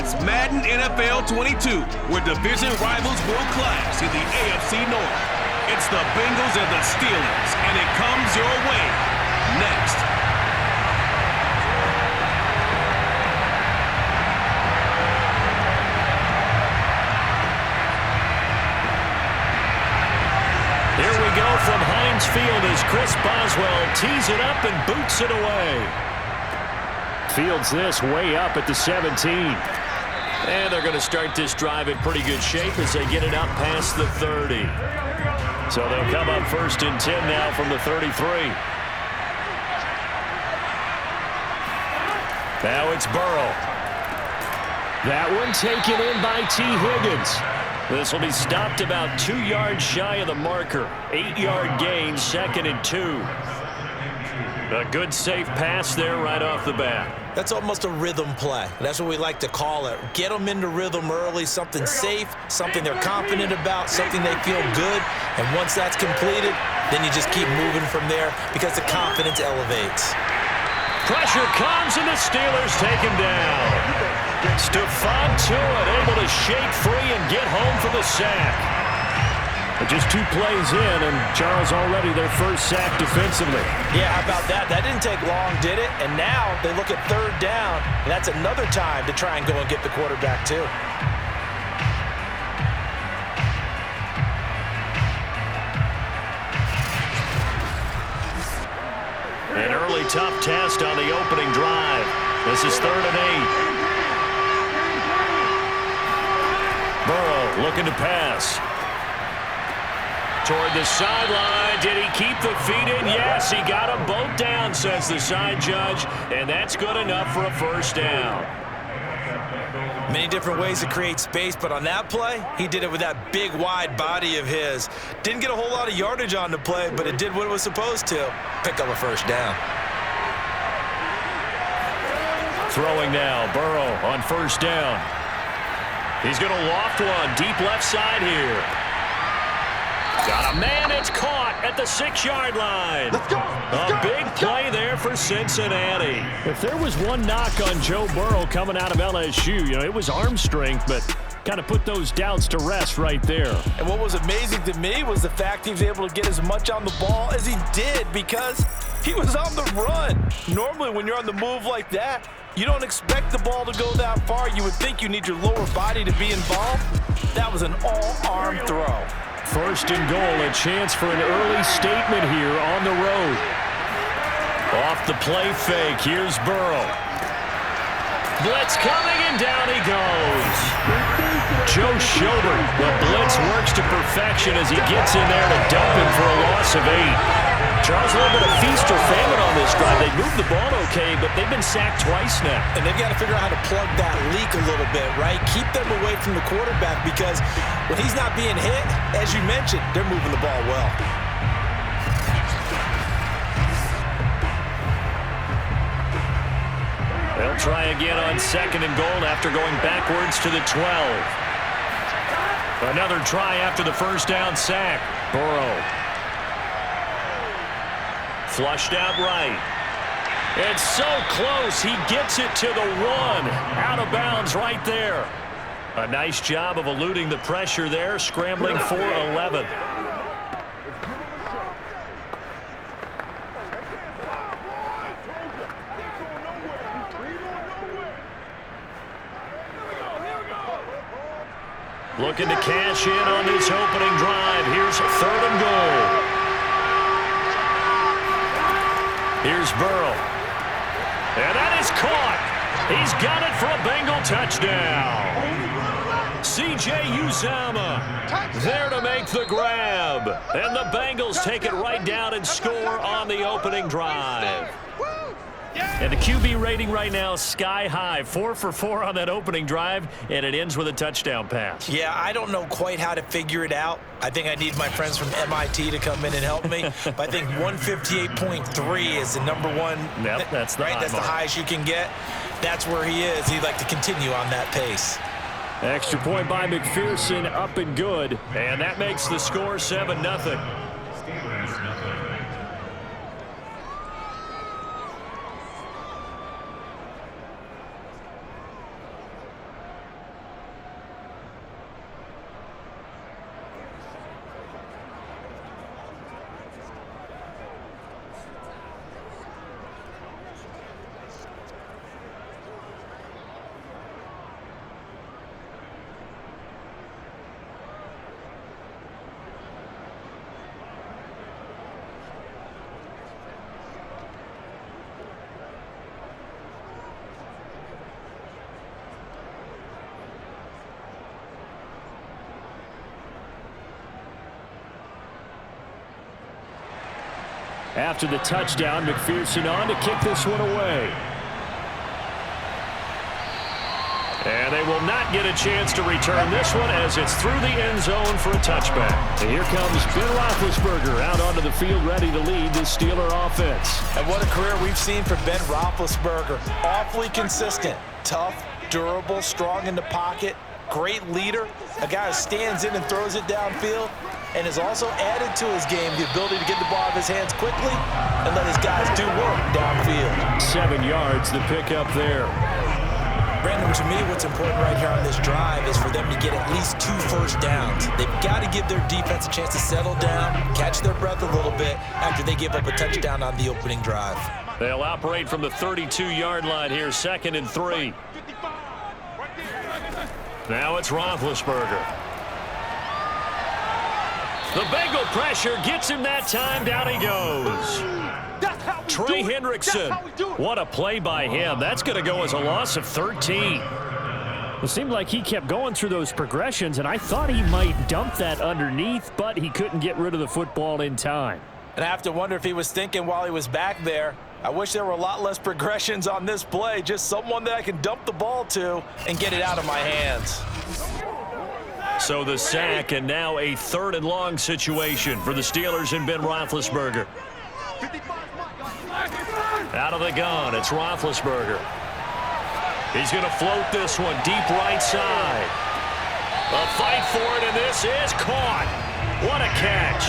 It's Madden NFL 22, where division rivals will clash in the AFC North. It's the Bengals and the Steelers, and it comes your way next. Here we go from Heinz Field as Chris Boswell tees it up and boots it away. Fields this way up at the 17. And they're going to start this drive in pretty good shape as they get it up past the 30. So they'll come up 1st and 10 now from the 33. Now it's Burrow. That one taken in by T. Higgins. This will be stopped about 2 yards shy of the marker. 8-yard gain, 2nd and 2. A good safe pass there right off the bat. That's almost a rhythm play. That's what we like to call it. Get them into rhythm early, something safe, something they're confident about, something they feel good. And once that's completed, then you just keep moving from there because the confidence elevates. Pressure comes and the Steelers take him down. Stephon Tuitt able to shake free and get home for the sack. But just 2 plays in, and Charles already their first sack defensively. Yeah, how about that? That didn't take long, did it? And now they look at 3rd down, and that's another time to try and go and get the quarterback too. An early tough test on the opening drive. This is 3rd and 8. Burrow looking to pass. Toward the sideline. Did he keep the feet in? Yes, he got them both down, says the side judge. And that's good enough for a 1st down. Many different ways to create space, but on that play, he did it with that big, wide body of his. Didn't get a whole lot of yardage on the play, but it did what it was supposed to. Pick up a 1st down. Throwing now. Burrow on 1st down. He's going to loft one deep left side here. Got a man, it's caught at the 6-yard line. Let's go. A big play there for Cincinnati. If there was one knock on Joe Burrow coming out of LSU, it was arm strength, but kind of put those doubts to rest right there. And what was amazing to me was the fact he was able to get as much on the ball as he did because he was on the run. Normally when you're on the move like that, you don't expect the ball to go that far. You would think you need your lower body to be involved. That was an all-arm throw. 1st and goal, a chance for an early statement here on the road. Off the play fake, here's Burrow. Blitz coming, and down he goes. Joe Schobert, the blitz works to perfection as he gets in there to dump him for a loss of 8. Charles, a little bit of feast or famine on this drive. They moved the ball okay, but they've been sacked twice now. And they've got to figure out how to plug that leak a little bit, right? Keep them away from the quarterback because when he's not being hit, as you mentioned, they're moving the ball well. They'll try again on 2nd and goal after going backwards to the 12. Another try after the 1st down sack. Burrow. Flushed out right. It's so close. He gets it to the 1. Out of bounds right there. A nice job of eluding the pressure there, scrambling for 11. Looking to cash in on this opening drive. Here's 3rd and goal. Here's Burrow. And that is caught. He's got it for a Bengal touchdown. C.J. Uzomah there to make the grab. And the Bengals take it right down and score on the opening drive. And the QB rating right now is sky high. 4 for 4 on that opening drive, and it ends with a touchdown pass. Yeah, I don't know quite how to figure it out. I think I need my friends from MIT to come in and help me. But I think 158.3 is the number one. Yep, that's the right. That's the highest you can get. That's where he is. He'd like to continue on that pace. Extra point by McPherson, up and good. And that makes the score 7-0. After the touchdown, McPherson on to kick this one away. And they will not get a chance to return this one as it's through the end zone for a touchback. And here comes Ben Roethlisberger out onto the field ready to lead this Steeler offense. And what a career we've seen from Ben Roethlisberger. Awfully consistent, tough, durable, strong in the pocket, great leader, a guy who stands in and throws it downfield, and has also added to his game the ability to get the ball out of his hands quickly and let his guys do work downfield. 7 yards the pickup there. Brandon, to me, what's important right here on this drive is for them to get at least 2 first downs. They've got to give their defense a chance to settle down, catch their breath a little bit after they give up a touchdown on the opening drive. They'll operate from the 32-yard line here, 2nd and 3. Now it's Roethlisberger. The Bengal pressure gets him that time. Down he goes. Trey Hendrickson. What a play by him. That's going to go as a loss of 13. It seemed like he kept going through those progressions, and I thought he might dump that underneath, but he couldn't get rid of the football in time. And I have to wonder if he was thinking while he was back there, I wish there were a lot less progressions on this play, just someone that I can dump the ball to and get it out of my hands. So the sack, and now a 3rd and long situation for the Steelers and Ben Roethlisberger. Out of the gun, it's Roethlisberger. He's going to float this one deep right side. A fight for it, and this is caught. What a catch.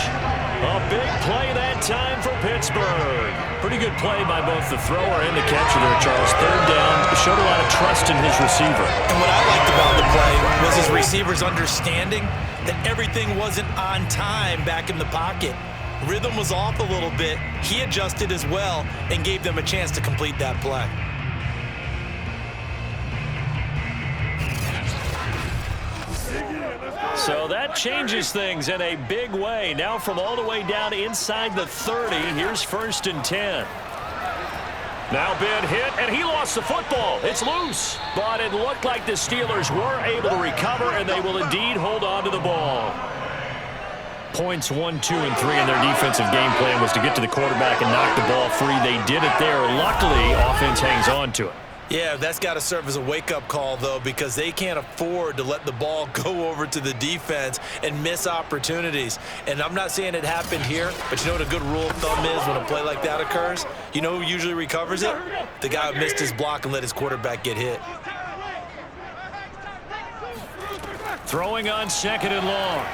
A big play that time for Pittsburgh. Pretty good play by both the thrower and the catcher there, Charles. 3rd down, showed a lot of trust in his receiver. And what I liked about the play was his receiver's understanding that everything wasn't on time back in the pocket. Rhythm was off a little bit. He adjusted as well and gave them a chance to complete that play. So that changes things in a big way. Now from all the way down inside the 30, here's 1st and 10. Now Ben hit, and he lost the football. It's loose. But it looked like the Steelers were able to recover, and they will indeed hold on to the ball. Points 1, 2, and 3 in their defensive game plan was to get to the quarterback and knock the ball free. They did it there. Luckily, offense hangs on to it. Yeah, that's got to serve as a wake-up call, though, because they can't afford to let the ball go over to the defense and miss opportunities. And I'm not saying it happened here, but you know what a good rule of thumb is when a play like that occurs? You know who usually recovers it? The guy who missed his block and let his quarterback get hit. Throwing on 2nd and long.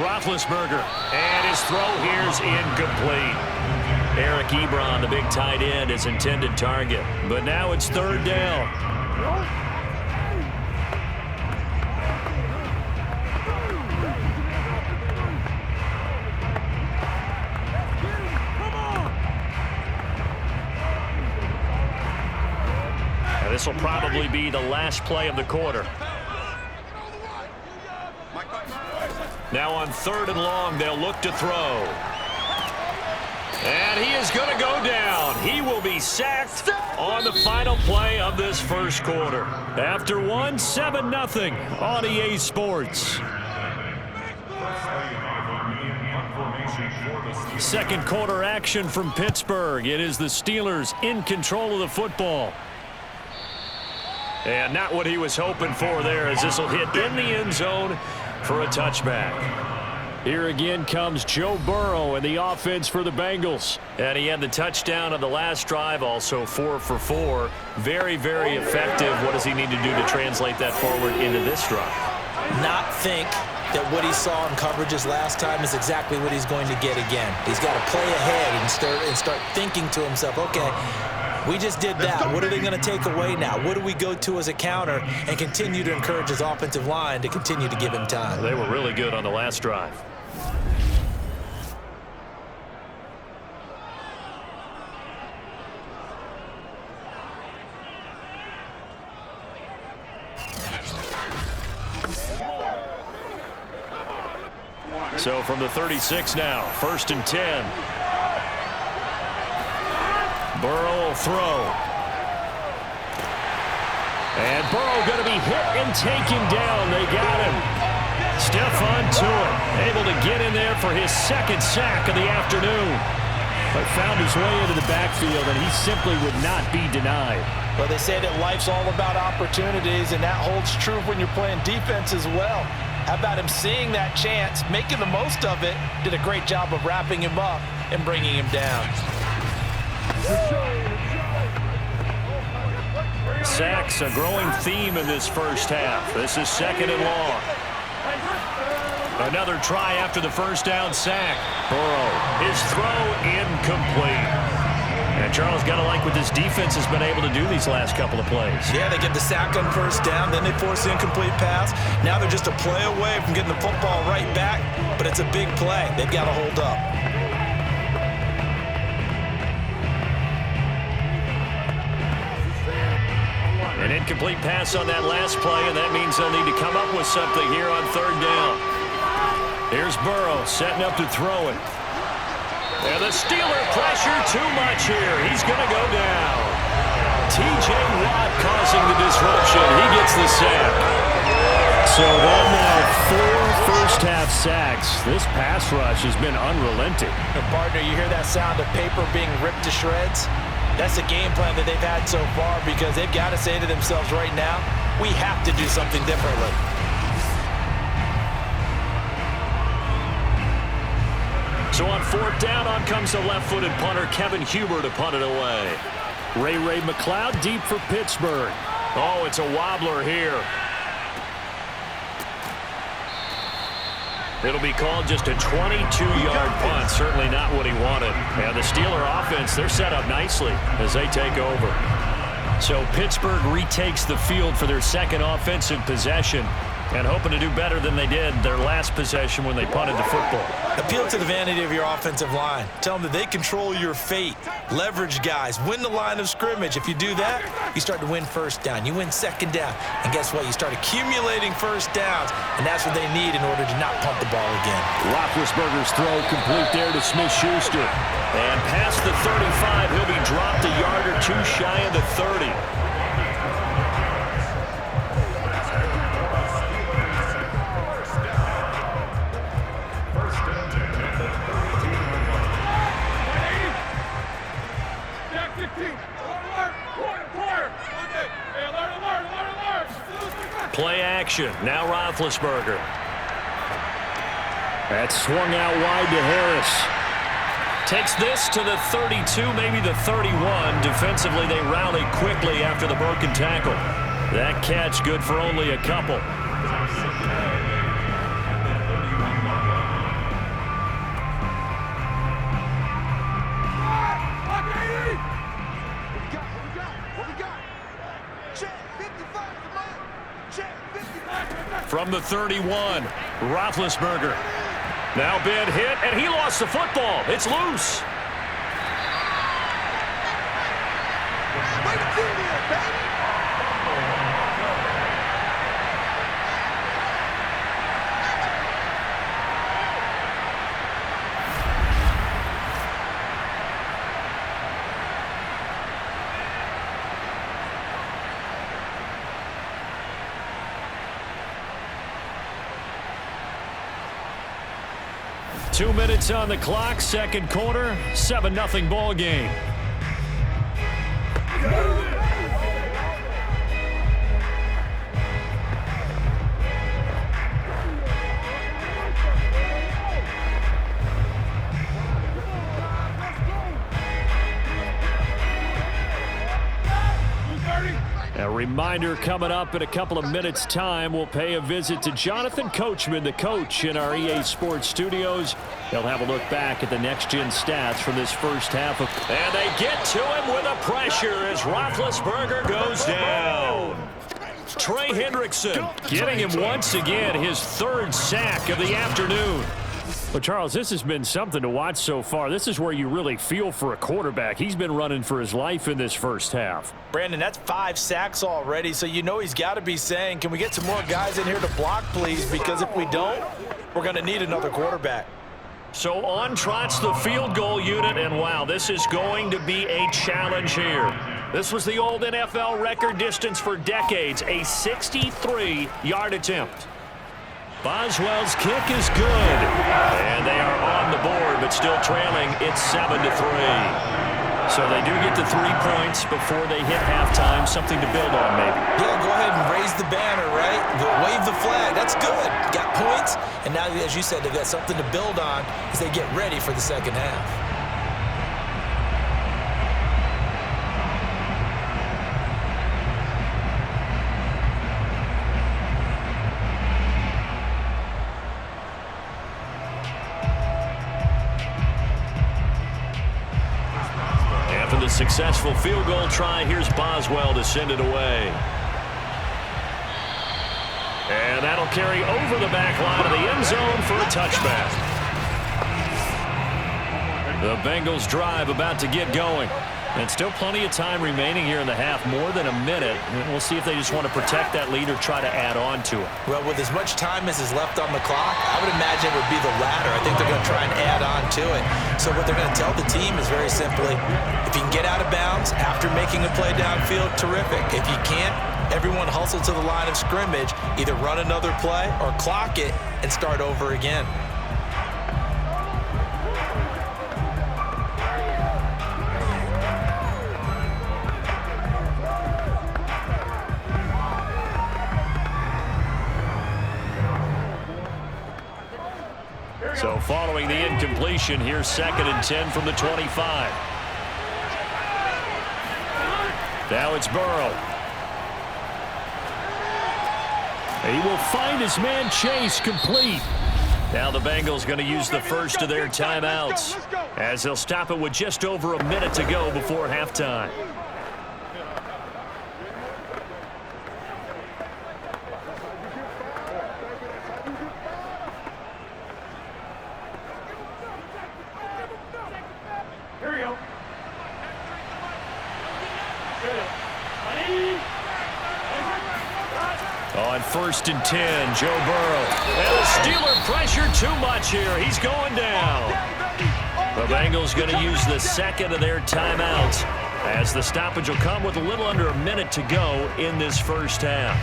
Roethlisberger, and his throw here's incomplete. Eric Ebron, the big tight end, is intended target. But now it's 3rd down. And this will probably be the last play of the quarter. Now on 3rd and long, they'll look to throw. And he is going to go down. He will be sacked on the final play of this first quarter. After 1, 7-0 on EA Sports. 2nd quarter action from Pittsburgh. It is the Steelers in control of the football. And not what he was hoping for there, as this will hit in the end zone for a touchback. Here again comes Joe Burrow and the offense for the Bengals. And he had the touchdown on the last drive, also 4 for 4. Very, very effective. What does he need to do to translate that forward into this drive? Not think that what he saw in coverages last time is exactly what he's going to get again. He's got to play ahead and start thinking to himself, okay, we just did that. What are they going to take away now? What do we go to as a counter, and continue to encourage his offensive line to continue to give him time? They were really good on the last drive. So from the 36 now, 1st and 10. Burrow will throw. And Burrow going to be hit and taken down. They got him. Stephon Tuitt able to get in there for his 2nd sack of the afternoon. but found his way into the backfield, and he simply would not be denied. Well, they say that life's all about opportunities, and that holds true when you're playing defense as well. How about him seeing that chance, making the most of it, did a great job of wrapping him up and bringing him down. Sacks, a growing theme in this first half. This is 2nd and long. Another try after the first down sack. Burrow, his throw incomplete. And Charles, got to like what this defense has been able to do these last couple of plays. Yeah, they get the sack on first down, then they force the incomplete pass. Now they're just a play away from getting the football right back, but it's a big play. They've got to hold up. An incomplete pass on that last play, and that means they'll need to come up with something here on 3rd down. Here's Burrow setting up to throw it. And the Steeler pressure too much here. He's going to go down. T.J. Watt causing the disruption. He gets the sack. So that now 4 first-half sacks. This pass rush has been unrelenting. Partner, you hear that sound of paper being ripped to shreds? That's the game plan that they've had so far because they've got to say to themselves right now, we have to do something differently. So on 4th down, on comes the left-footed punter, Kevin Huber, to punt it away. Ray McLeod deep for Pittsburgh. Oh, it's a wobbler here. It'll be called just a 22-yard punt. Certainly not what he wanted. And the Steeler offense, they're set up nicely as they take over. So Pittsburgh retakes the field for their 2nd offensive possession and hoping to do better than they did their last possession when they punted the football. Appeal to the vanity of your offensive line. Tell them that they control your fate. Leverage guys. Win the line of scrimmage. If you do that, you start to win first down. You win 2nd down. And guess what? You start accumulating first downs, and that's what they need in order to not punt the ball again. Roethlisberger's throw complete there to Smith-Schuster. And past the 35, he'll be dropped a yard or two shy of the 30. Play action. Now Roethlisberger. That's swung out wide to Harris. Takes this to the 32, maybe the 31. Defensively, they rally quickly after the broken tackle. That catch good for only a couple. From the 31, Roethlisberger. Now big hit, and he lost the football. It's loose. Two minutes on the clock, 2nd quarter, 7-0 ball game. A reminder coming up in a couple of minutes' time. We'll pay a visit to Jonathan Coachman, the coach in our EA Sports studios. They'll have a look back at the next-gen stats from this first half. And they get to him with a pressure as Roethlisberger goes down. Trey Hendrickson getting him once again, his 3rd sack of the afternoon. Well, Charles, this has been something to watch so far. This is where you really feel for a quarterback. He's been running for his life in this first half. Brandon, that's 5 sacks already, so you know he's got to be saying, can we get some more guys in here to block, please? Because if we don't, we're going to need another quarterback. So on trots the field goal unit, and wow, this is going to be a challenge here. This was the old NFL record distance for decades, a 63-yard attempt. Boswell's kick is good. And they are on the board, but still trailing. It's 7-3. So they do get to 3 points before they hit halftime. Something to build on, maybe. Yeah, go ahead and raise the banner, right? Wave the flag. That's good. Got points. And now, as you said, they've got something to build on as they get ready for the second half. After the successful field goal try, here's Boswell to send it away. And that'll carry over the back line of the end zone for a touchback. The Bengals drive about to get going. And still plenty of time remaining here in the half, more than a minute. And we'll see if they just want to protect that lead or try to add on to it. Well, with as much time as is left on the clock, I would imagine it would be the latter. I think they're going to try and add on to it. So what they're going to tell the team is very simply, if you can get out of bounds after making a play downfield, terrific. If you can't, everyone hustle to the line of scrimmage, either run another play or clock it and start over again. So following the incompletion, here's 2nd and 10 from the 25. Now it's Burrow. He will find his man Chase complete. Now the Bengals going to use the first of their timeouts as they'll stop it with just over a minute to go before halftime. On 1st and 10, Joe Burrow. And the Steeler pressure too much here. He's going down. The Bengals going to use the 2nd of their timeouts as the stoppage will come with a little under a minute to go in this first half.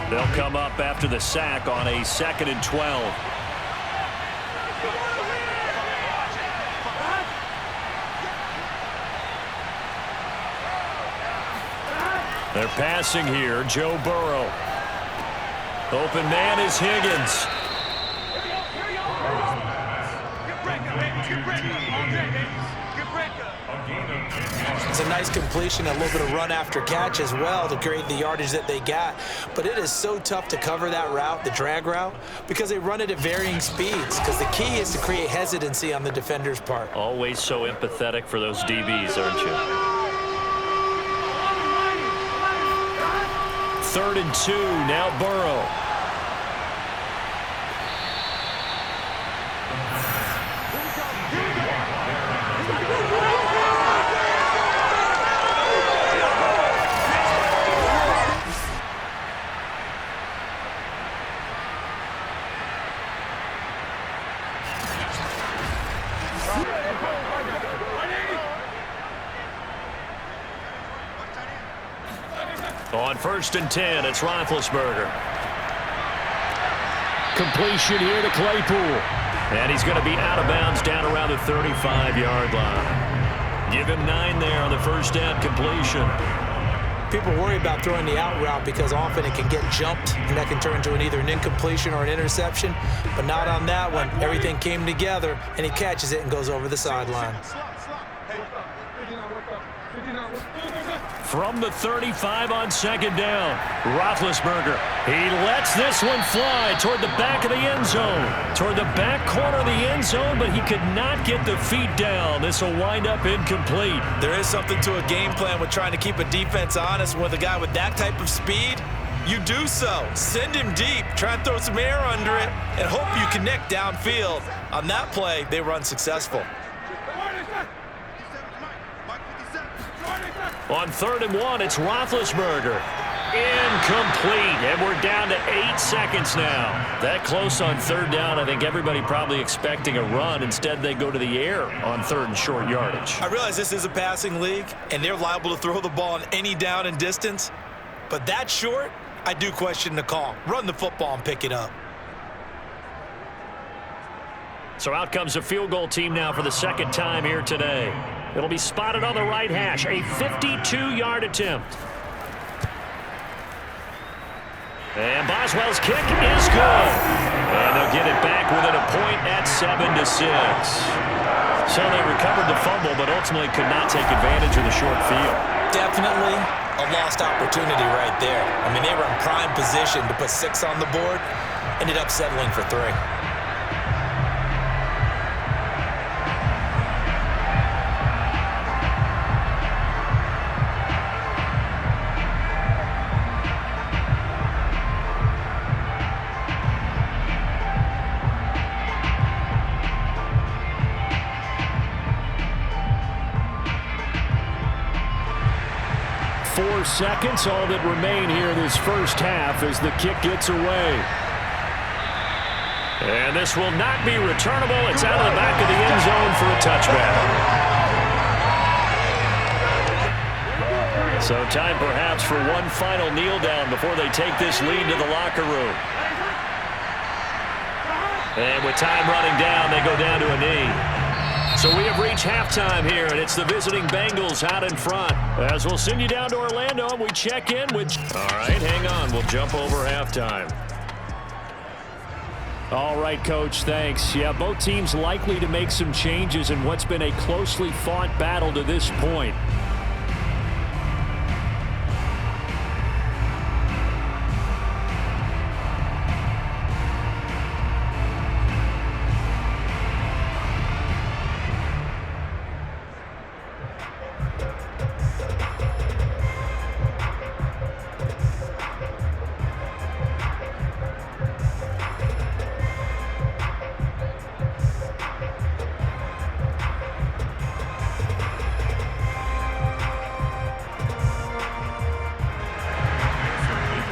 They'll come up after the sack on a 2nd and 12. They're passing here, Joe Burrow. Open man is Higgins. It's a nice completion, a little bit of run after catch as well to create the yardage that they got. But it is so tough to cover that route, the drag route, because they run it at varying speeds. Because the key is to create hesitancy on the defender's part. Always so empathetic for those DBs, aren't you? 3rd and 2, now Burrow. On 1st and 10, it's Roethlisberger. Completion here to Claypool. And he's going to be out of bounds down around the 35-yard line. Give him 9 there on the first down completion. People worry about throwing the out route because often it can get jumped, and that can turn into either an incompletion or an interception. But not on that one. Everything came together, and he catches it and goes over the sideline. From the 35 on 2nd down, Roethlisberger. He lets this one fly toward the back of the end zone, toward the back corner of the end zone, but he could not get the feet down. This will wind up incomplete. There is something to a game plan with trying to keep a defense honest. With a guy with that type of speed, you do so. Send him deep, try and throw some air under it, and hope you connect downfield. On that play, they run successful. On 3rd and 1, it's Roethlisberger. incomplete, and we're down to 8 seconds now. That close on third down, I think everybody probably expecting a run. Instead, they go to the air on third and short yardage. I realize this is a passing league, and they're liable to throw the ball on any down and distance, but that short, I do question the call. Run the football and pick it up. So out comes a field goal team now for the second time here today. It'll be spotted on the right hash, a 52-yard attempt. And Boswell's kick is good. And they'll get it back within a point at 7-6. So they recovered the fumble, but ultimately could not take advantage of the short field. Definitely a lost opportunity right there. I mean, they were in prime position to put 6 on the board, ended up settling for 3. 4 seconds, all that remain here this first half as the kick gets away. And this will not be returnable. It's out of the back of the end zone for a touchback. So time perhaps for one final kneel down before they take this lead to the locker room. And with time running down, they go down to a knee. So we have reached halftime here, and it's the visiting Bengals out in front. As we'll send you down to Orlando, and we check in with... All right, hang on. We'll jump over halftime. All right, Coach, thanks. Yeah, both teams likely to make some changes in what's been a closely fought battle to this point.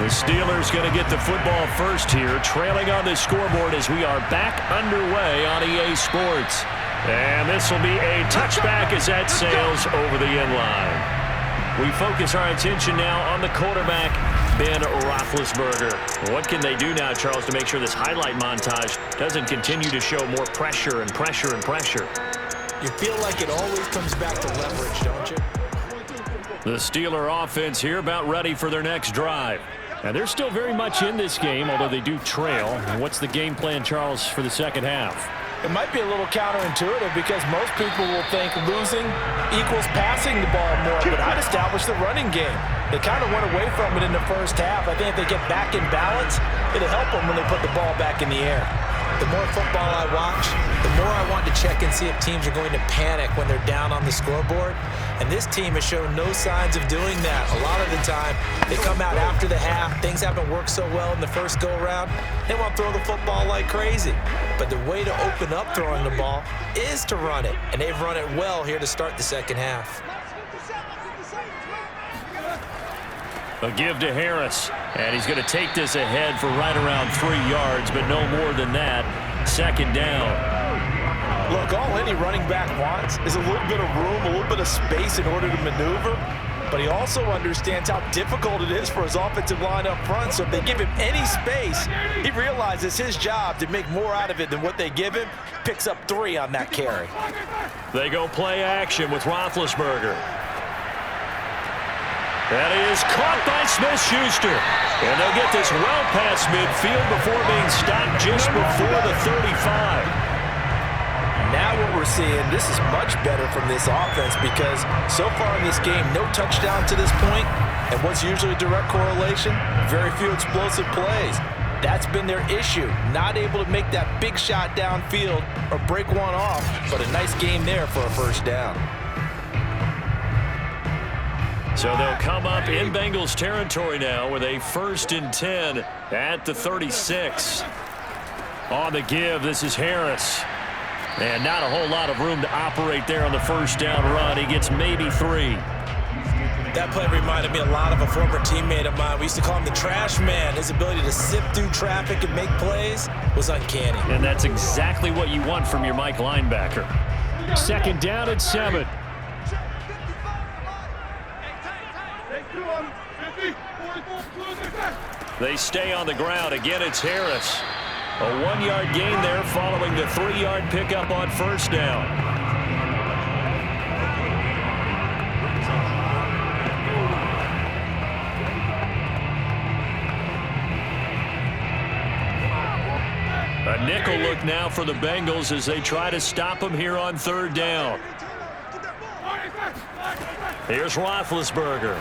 The Steelers going to get the football first here, trailing on the scoreboard as we are back underway on EA Sports. And this will be a touchback as that sails over the end line. We focus our attention now on the quarterback, Ben Roethlisberger. What can they do now, Charles, to make sure this highlight montage doesn't continue to show more pressure and pressure and pressure? You feel like it always comes back to leverage, don't you? The Steeler offense here about ready for their next drive. And they're still very much in this game, although they do trail. What's the game plan, Charles, for the second half? It might be a little counterintuitive because most people will think losing equals passing the ball more, but I'd establish the running game. They kind of went away from it in the first half. I think if they get back in balance, it'll help them when they put the ball back in the air. The more football I watch, the more I want to check and see if teams are going to panic when they're down on the scoreboard. And this team has shown no signs of doing that. A lot of the time, they come out after the half. Things haven't worked so well in the first go-around. They want to throw the football like crazy. But the way to open up throwing the ball is to run it. And they've run it well here to start the second half. A give to Harris, and he's going to take this ahead for right around 3 yards, but no more than that. Second down. Look, all any running back wants is a little bit of room, a little bit of space in order to maneuver, but he also understands how difficult it is for his offensive line up front, so if they give him any space, he realizes his job to make more out of it than what they give him, picks up 3 on that carry. They go play action with Roethlisberger. And he is caught by Smith-Schuster. And they'll get this well past midfield before being stopped just before the 35. Now what we're seeing, this is much better from this offense because so far in this game, no touchdown to this point. And what's usually a direct correlation? Very few explosive plays. That's been their issue. Not able to make that big shot downfield or break one off, but a nice game there for a first down. So they'll come up in Bengals territory now with a 1st and 10 at the 36. On the give, this is Harris. And not a whole lot of room to operate there on the first down run. He gets maybe 3. That play reminded me a lot of a former teammate of mine. We used to call him the trash man. His ability to sift through traffic and make plays was uncanny. And that's exactly what you want from your Mike linebacker. Second down and 7. They stay on the ground. Again, it's Harris. A 1-yard gain there following the 3-yard pickup on first down. A nickel look now for the Bengals as they try to stop him here on third down. Here's Roethlisberger.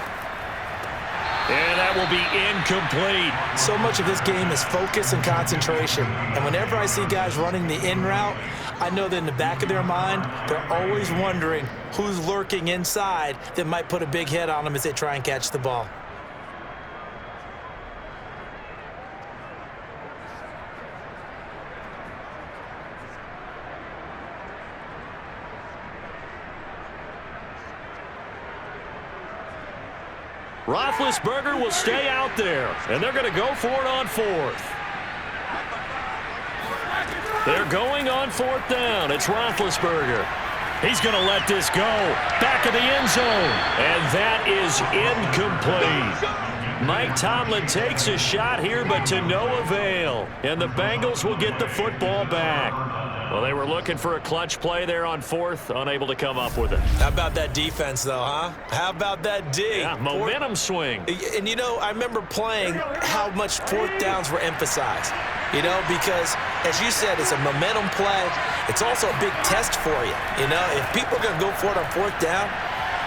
And that will be incomplete. So much of this game is focus and concentration. And whenever I see guys running the in route, I know that in the back of their mind, they're always wondering who's lurking inside that might put a big hit on them as they try and catch the ball. Roethlisberger will stay out there, and they're going to go for it on fourth. They're going on fourth down. It's Roethlisberger. He's going to let this go. Back of the end zone, and that is incomplete. Mike Tomlin takes a shot here, but to no avail, and the Bengals will get the football back. Well, they were looking for a clutch play there on fourth, unable to come up with it. How about that defense, though, huh? How about that D? Yeah, momentum swing. And, you know, I remember playing how much fourth downs were emphasized, you know, because, as you said, it's a momentum play. It's also a big test for you, you know. If people are going to go for it on fourth down,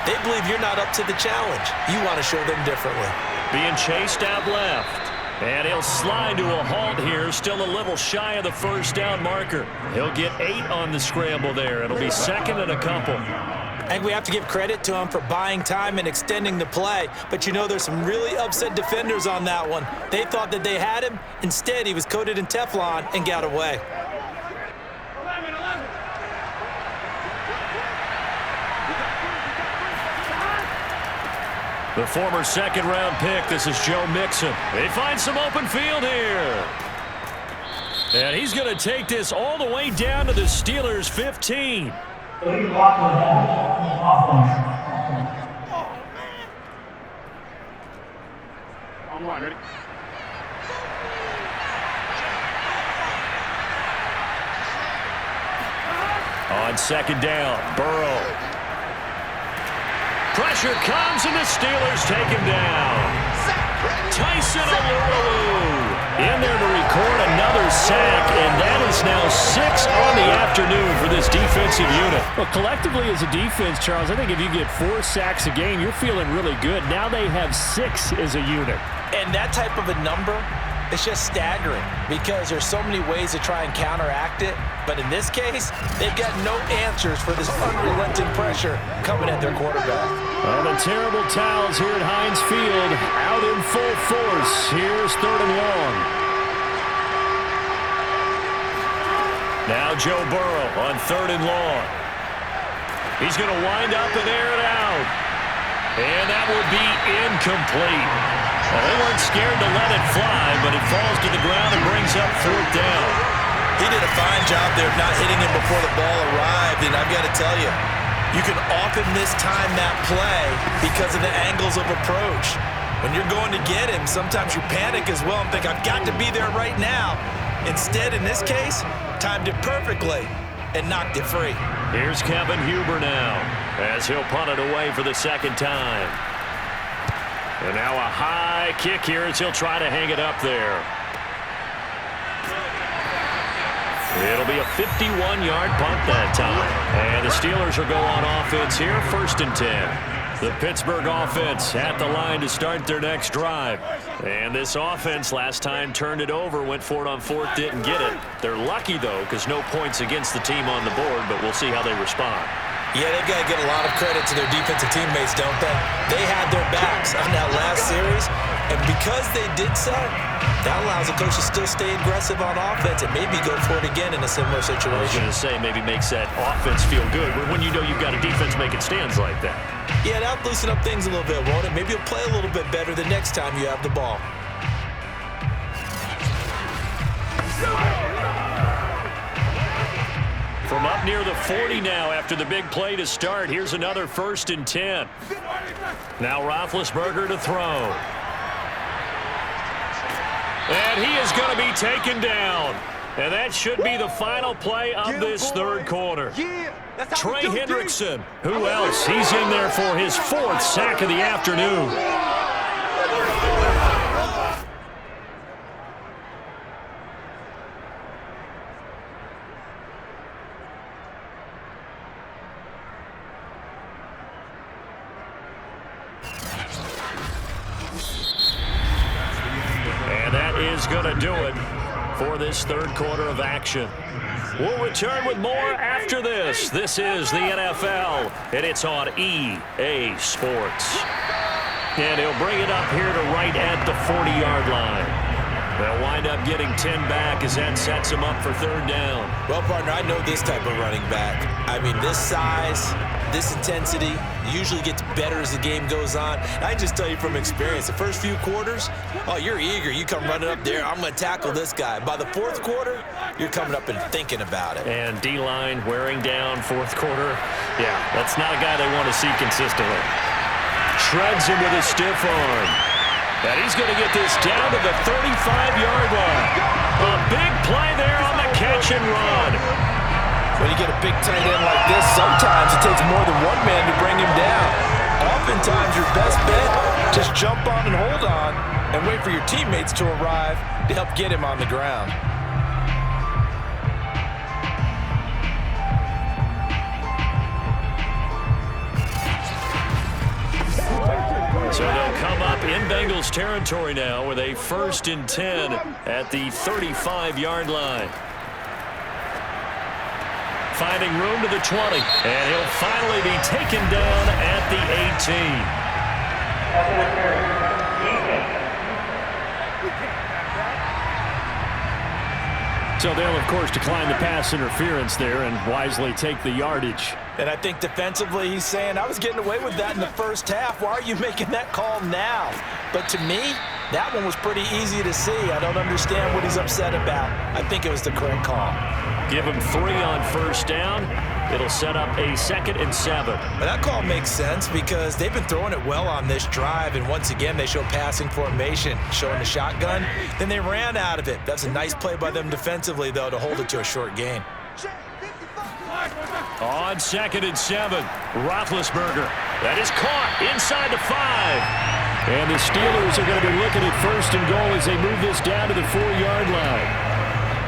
they believe you're not up to the challenge. You want to show them differently. Being chased out left. And he'll slide to a halt here, still a little shy of the first down marker. He'll get 8 on the scramble there. It'll be second and a couple. I think we have to give credit to him for buying time and extending the play. But, you know, there's some really upset defenders on that one. They thought that they had him. Instead, he was coated in Teflon and got away. The former second-round pick, this is Joe Mixon. They find some open field here. And he's going to take this all the way down to the Steelers' 15. On second down, Burrow. Pressure comes, and the Steelers take him down. Tyson Alualu in there to record another sack, and that is now 6 on the afternoon for this defensive unit. Well, collectively as a defense, Charles, I think if you get 4 sacks a game, you're feeling really good. Now they have 6 as a unit. And that type of a number, it's just staggering because there's so many ways to try and counteract it. But in this case, they've got no answers for this unrelenting pressure coming at their quarterback. And the terrible towels here at Heinz Field out in full force. Here's third and long. Now Joe Burrow on third and long. He's going to wind up and air it out. And that would be incomplete. Well, they weren't scared to let it fly, but it falls to the ground and brings up fourth down. He did a fine job there of not hitting him before the ball arrived, and I've got to tell you, you can often mistime that play because of the angles of approach. When you're going to get him, sometimes you panic as well and think, I've got to be there right now. Instead, in this case, timed it perfectly and knocked it free. Here's Kevin Huber now as he'll punt it away for the second time. And now a high kick here as he'll try to hang it up there. It'll be a 51-yard punt that time. And the Steelers will go on offense here, 1st and 10. The Pittsburgh offense at the line to start their next drive. And this offense last time turned it over, went for it on fourth, didn't get it. They're lucky, though, because no points against the team on the board, but we'll see how they respond. Yeah, they've got to get a lot of credit to their defensive teammates, don't they? They had their backs on that last series, and because they did so, that allows the coach to still stay aggressive on offense and maybe go for it again in a similar situation. I was going to say, maybe makes that offense feel good when you know you've got a defense making stands like that. Yeah, that'll loosen up things a little bit, won't it? Maybe you'll play a little bit better the next time you have the ball. From up near the 40 now after the big play to start. Here's another 1st and 10. Now Roethlisberger to throw. And he is going to be taken down. And that should be the final play of this third quarter. Trey Hendrickson. Who else? He's in there for his 4th sack of the afternoon. Is going to do it for this third quarter of action. We'll return with more after this. This is the NFL, and it's on EA Sports. And he'll bring it up here to right at the 40-yard line. They'll wind up getting 10 back as that sets him up for third down. Well, partner, I know this type of running back. I mean, this size, this intensity usually gets better as the game goes on. And I just tell you from experience, the first few quarters, oh, you're eager. You come running up there, I'm going to tackle this guy. By the 4th quarter, you're coming up and thinking about it. And D-line wearing down 4th quarter. Yeah, that's not a guy they want to see consistently. Shreds him with a stiff arm. And he's going to get this down to the 35-yard line. A big play there on the catch and run. When you get a big tight end like this, sometimes it takes more than one man to bring him down. Oftentimes, your best bet, just jump on and hold on and wait for your teammates to arrive to help get him on the ground. So they'll come up in Bengals territory now with a 1st and 10 at the 35-yard line. Finding room to the 20, and he'll finally be taken down at the 18. So they'll, of course, decline the pass interference there and wisely take the yardage. And I think defensively he's saying, I was getting away with that in the first half. Why are you making that call now? But to me, that one was pretty easy to see. I don't understand what he's upset about. I think it was the correct call. Give him 3 on 1st down. It'll set up a 2nd and 7. But that call makes sense because they've been throwing it well on this drive, and once again they show passing formation, showing the shotgun. Then they ran out of it. That's a nice play by them defensively, though, to hold it to a short gain. On 2nd and 7, Roethlisberger. That is caught inside the 5. And the Steelers are going to be looking at 1st and goal as they move this down to the 4-yard line.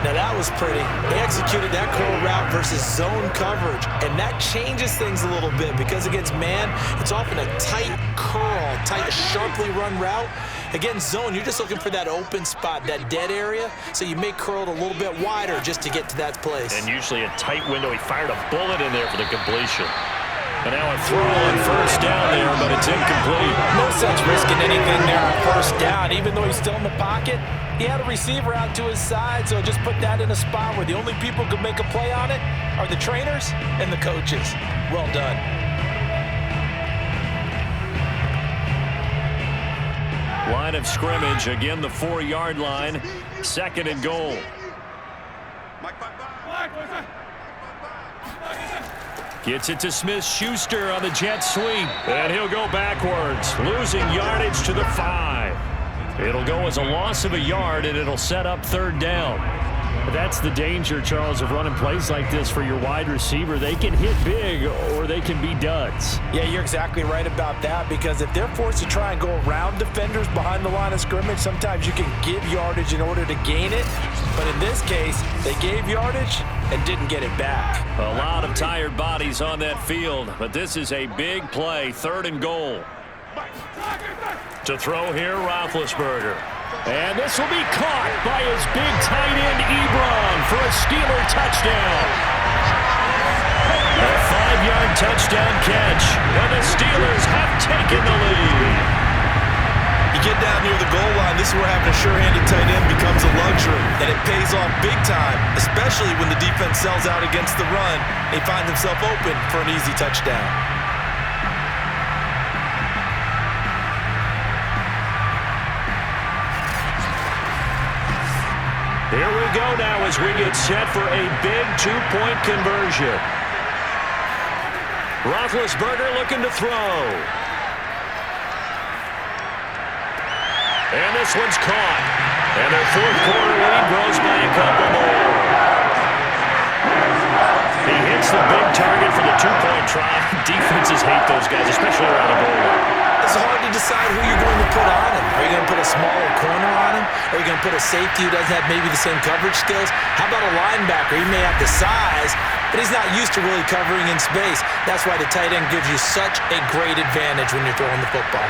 Now that was pretty. They executed that curl route versus zone coverage, and that changes things a little bit because against man, it's often a tight curl, tight, sharply run route. Against zone, you're just looking for that open spot, that dead area, so you may curl it a little bit wider just to get to that place. And usually a tight window. He fired a bullet in there for the completion. And now a throw on 1st down there, but it's incomplete. No sense risking anything there on 1st down, even though he's still in the pocket. He had a receiver out to his side, so just put that in a spot where the only people who can make a play on it are the trainers and the coaches. Well done. Line of scrimmage, again the 4-yard line, 2nd and goal. Gets it to Smith-Schuster on the jet sweep, and he'll go backwards, losing yardage to the 5. It'll go as a loss of a yard, and it'll set up 3rd down. That's the danger, Charles, of running plays like this for your wide receiver. They can hit big or they can be duds. Yeah, you're exactly right about that because if they're forced to try and go around defenders behind the line of scrimmage, sometimes you can give yardage in order to gain it. But in this case, they gave yardage and didn't get it back. A lot of tired bodies on that field, but this is a big play, 3rd and goal. To throw here, Roethlisberger. And this will be caught by his big tight end, Ebron, for a Steeler touchdown. A 5-yard touchdown catch. And the Steelers have taken the lead. You get down near the goal line, this is where having a sure-handed tight end becomes a luxury, and it pays off big time, especially when the defense sells out against the run. They find themselves open for an easy touchdown. Here we go now as we get set for a big two-point conversion. Roethlisberger looking to throw. And this one's caught. And their fourth quarter lead grows by a couple more. He hits the big target for the two-point try. Defenses hate those guys, especially around the goal line. It's hard to decide who you're going to put on him. Are you going to put a smaller corner on him? Or are you going to put a safety who doesn't have maybe the same coverage skills? How about a linebacker? He may have the size, but he's not used to really covering in space. That's why the tight end gives you such a great advantage when you're throwing the football.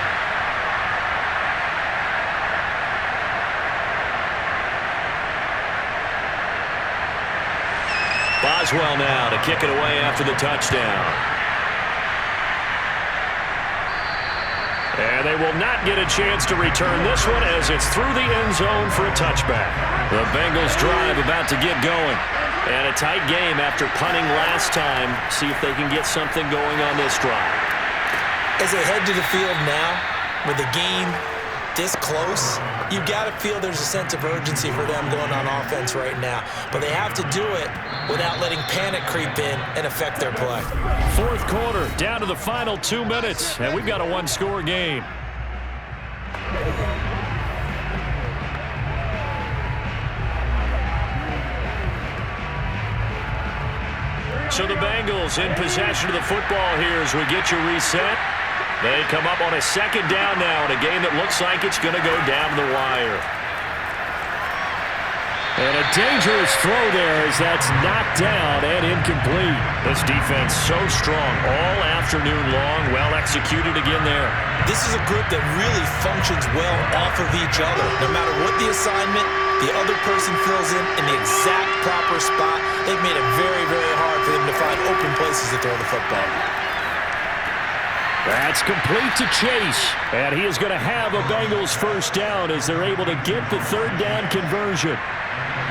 Boswell now to kick it away after the touchdown. And they will not get a chance to return this one as it's through the end zone for a touchback. The Bengals drive about to get going. And a tight game after punting last time. See if they can get something going on this drive. As they head to the field now, with the game this close, you've got to feel there's a sense of urgency for them going on offense right now. But they have to do it without letting panic creep in and affect their play. Fourth quarter, down to the final 2 minutes, and we've got a one-score game. So the Bengals in possession of the football here as we get you reset. They come up on a second down now in a game that looks like it's going to go down the wire. And a dangerous throw there as that's knocked down and incomplete. This defense so strong all afternoon long. Well executed again there. This is a group that really functions well off of each other. No matter what the assignment, the other person fills in the exact proper spot. They've made it very, very hard for them to find open places to throw the football. That's complete to Chase. And he is going to have a Bengals first down as they're able to get the third down conversion.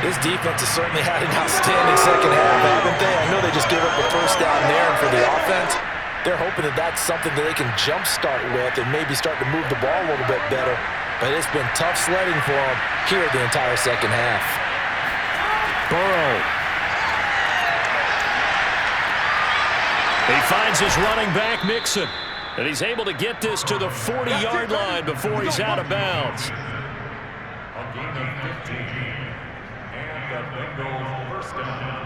This defense has certainly had an outstanding second half, haven't they? I know they just gave up the first down there, and for the offense, they're hoping that that's something that they can jumpstart with and maybe start to move the ball a little bit better. But it's been tough sledding for them here the entire second half. Burrow. He finds his running back, Mixon. And he's able to get this to the 40-yard line before he's out of bounds. A gain of 15. And the Bengals first down.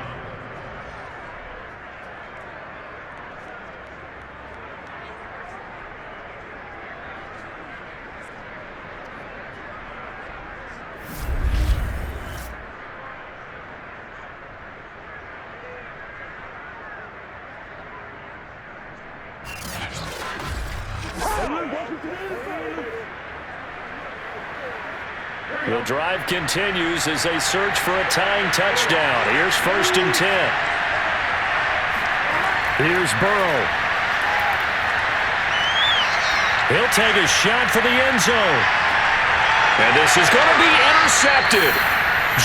The drive continues as they search for a tying touchdown. Here's 1st and 10. Here's Burrow. He'll take a shot for the end zone. And this is going to be intercepted.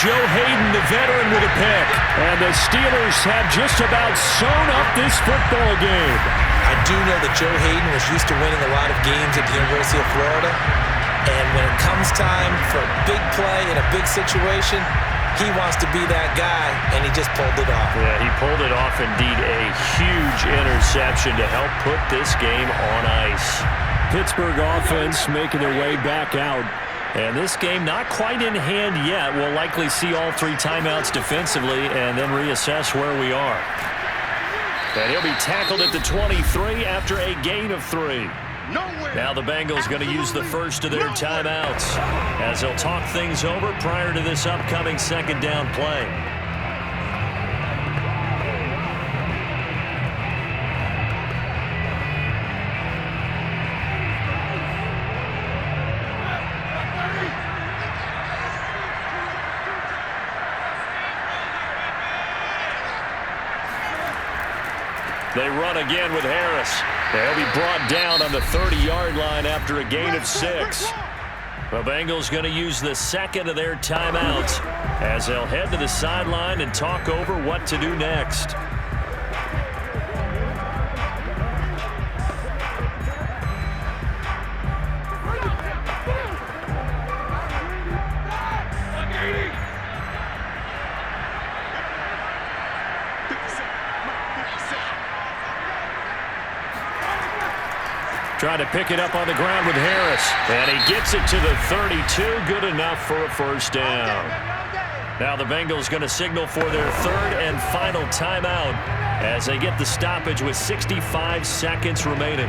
Joe Hayden, the veteran, with a pick. And the Steelers have just about sewn up this football game. I do know that Joe Hayden was used to winning a lot of games at the University of Florida. And when it comes time for a big play in a big situation, he wants to be that guy, and he just pulled it off. Yeah, he pulled it off indeed. A huge interception to help put this game on ice. Pittsburgh offense making their way back out. And this game not quite in hand yet. We'll likely see all 3 timeouts defensively and then reassess where we are. And he'll be tackled at the 23 after a gain of 3. Now the Bengals going to use the first of their timeouts as they'll talk things over prior to this upcoming second down play. They run again with Harris. They'll be brought down on the 30-yard line after a gain of 6. The Bengals going to use the second of their timeouts as they'll head to the sideline and talk over what to do next. Trying to pick it up on the ground with Harris. And he gets it to the 32. Good enough for a first down. Now the Bengals going to signal for their third and final timeout as they get the stoppage with 65 seconds remaining.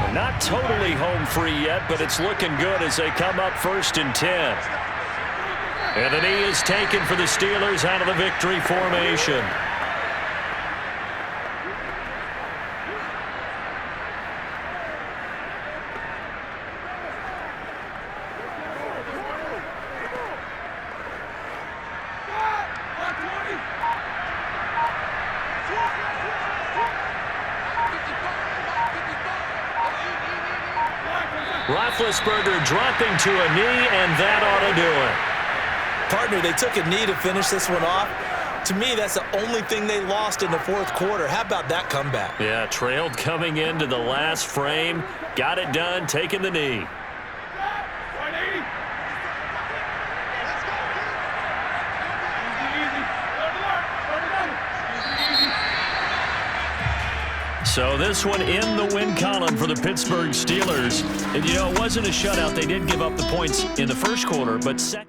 They're not totally home free yet, but it's looking good as they come up 1st and 10. And the knee is taken for the Steelers out of the victory formation. Roethlisberger dropping to a knee, and that ought to do it. Partner, they took a knee to finish this one off. To me, that's the only thing they lost in the 4th quarter. How about that comeback? Yeah, trailed coming into the last frame. Got it done, taking the knee. So this one in the win column for the Pittsburgh Steelers. And, you know, it wasn't a shutout. They did give up the points in the 1st quarter, but second.